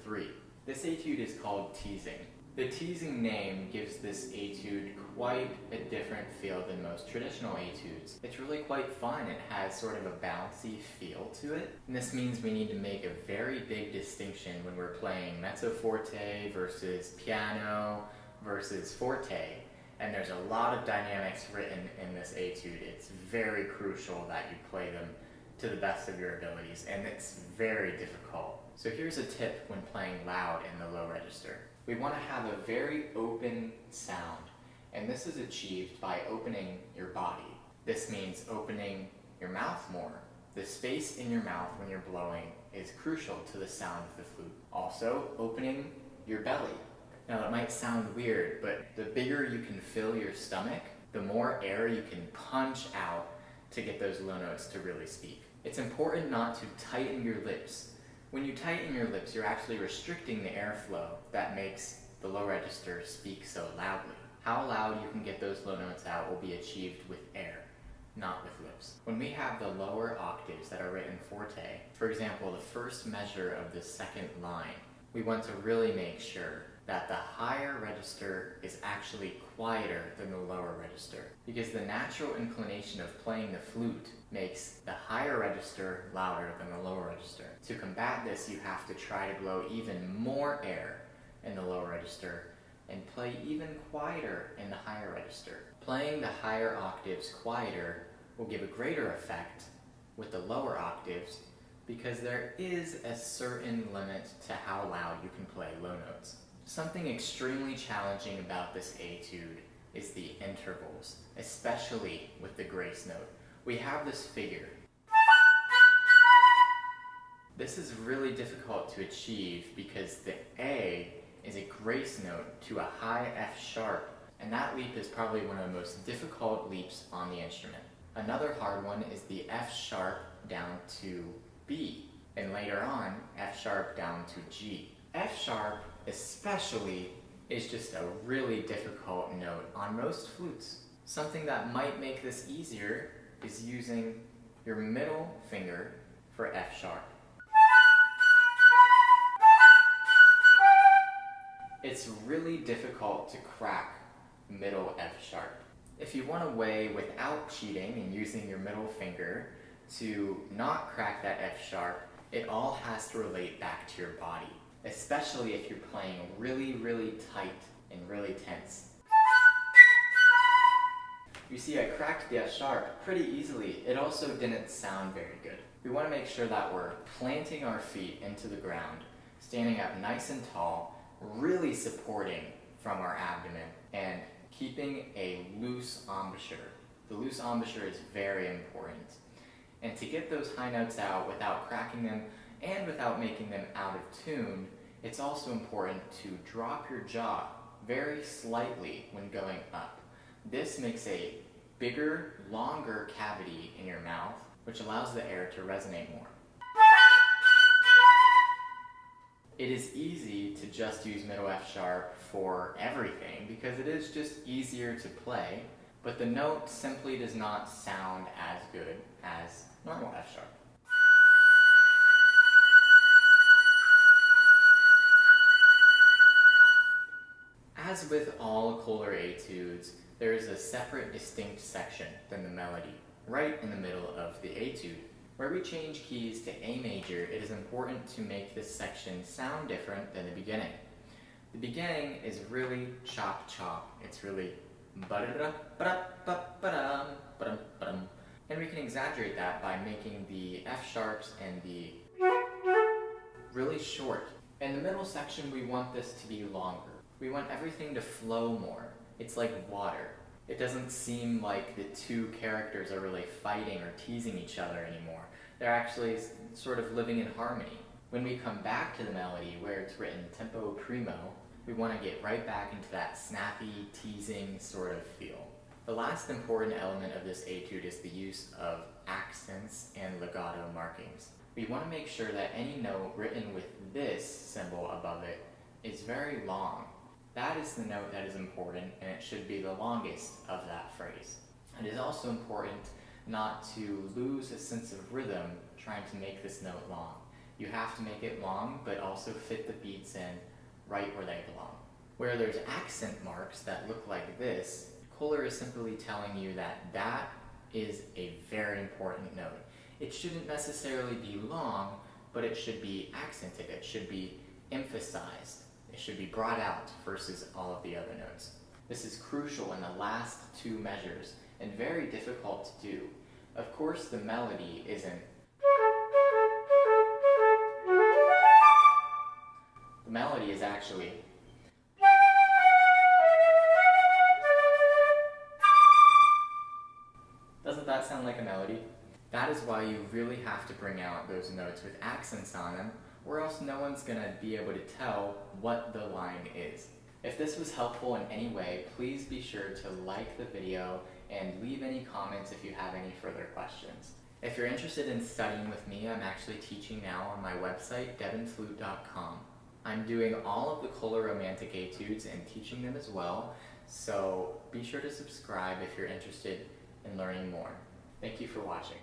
3. This etude is called Teasing. The Teasing name gives this etude quite a different feel than most traditional etudes. It's really quite fun. It has sort of a bouncy feel to it. And this means we need to make a very big distinction when we're playing mezzo forte versus piano versus forte. And there's a lot of dynamics written in this etude. It's very crucial that you play them to the best of your abilities, and it's very difficult. So here's a tip when playing loud in the low register. We want to have a very open sound, and this is achieved by opening your body. This means opening your mouth more. The space in your mouth when you're blowing is crucial to the sound of the flute. Also, opening your belly. Now that might sound weird, but the bigger you can fill your stomach, the more air you can punch out to get those low notes to really speak. It's important not to tighten your lips. When you tighten your lips, you're actually restricting the airflow that makes the low register speak so loudly. How loud you can get those low notes out will be achieved with air, not with lips. When we have the lower octaves that are written forte, for example, the first measure of the second line, we want to really make sure that the higher register is actually quieter than the lower register, because the natural inclination of playing the flute makes the higher register louder than the lower register. To combat this, you have to try to blow even more air in the lower register and play even quieter in the higher register. Playing the higher octaves quieter will give a greater effect with the lower octaves, because there is a certain limit to how loud you can play low notes. Something extremely challenging about this etude is the intervals, especially with the grace note. We have this figure. This is really difficult to achieve because the A is a grace note to a high F sharp, and that leap is probably one of the most difficult leaps on the instrument. Another hard one is the F sharp down to B, and later on, F sharp down to G. F sharp especially is just a really difficult note on most flutes. Something that might make this easier is using your middle finger for F sharp. It's really difficult to crack middle F sharp. If you want a way without cheating and using your middle finger to not crack that F sharp, it all has to relate back to your body, especially if you're playing really, really tight and really tense. You see, I cracked the F sharp pretty easily. It also didn't sound very good. We want to make sure that we're planting our feet into the ground, standing up nice and tall, really supporting from our abdomen, and keeping a loose embouchure. The loose embouchure is very important. And to get those high notes out without cracking them and without making them out of tune, it's also important to drop your jaw very slightly when going up. This makes a bigger, longer cavity in your mouth, which allows the air to resonate more. It is easy to just use middle F sharp for everything because it is just easier to play, but the note simply does not sound as good as normal F sharp. As with all Köhler etudes, there is a separate, distinct section than the melody, right in the middle of the etude. Where we change keys to A major, it is important to make this section sound different than the beginning. The beginning is really chop-chop. It's really and we can exaggerate that by making the F sharps and the really short. In the middle section, we want this to be longer. We want everything to flow more. It's like water. It doesn't seem like the two characters are really fighting or teasing each other anymore. They're actually sort of living in harmony. When we come back to the melody where it's written tempo primo, we want to get right back into that snappy, teasing sort of feel. The last important element of this etude is the use of accents and legato markings. We want to make sure that any note written with this symbol above it is very long. That is the note that is important, and it should be the longest of that phrase. It is also important not to lose a sense of rhythm trying to make this note long. You have to make it long, but also fit the beats in right where they belong. Where there's accent marks that look like this, Köhler is simply telling you that that is a very important note. It shouldn't necessarily be long, but it should be accented, it should be emphasized, it should be brought out versus all of the other notes. This is crucial in the last two measures and very difficult to do. Of course, the melody isn't. The melody is actually. Doesn't that sound like a melody? That is why you really have to bring out those notes with accents on them, or else no one's gonna be able to tell what the line is. If this was helpful in any way, please be sure to like the video and leave any comments if you have any further questions. If you're interested in studying with me, I'm actually teaching now on my website, devynflute.com. I'm doing all of the Köhler Romantic Etudes and teaching them as well, so be sure to subscribe if you're interested in learning more. Thank you for watching.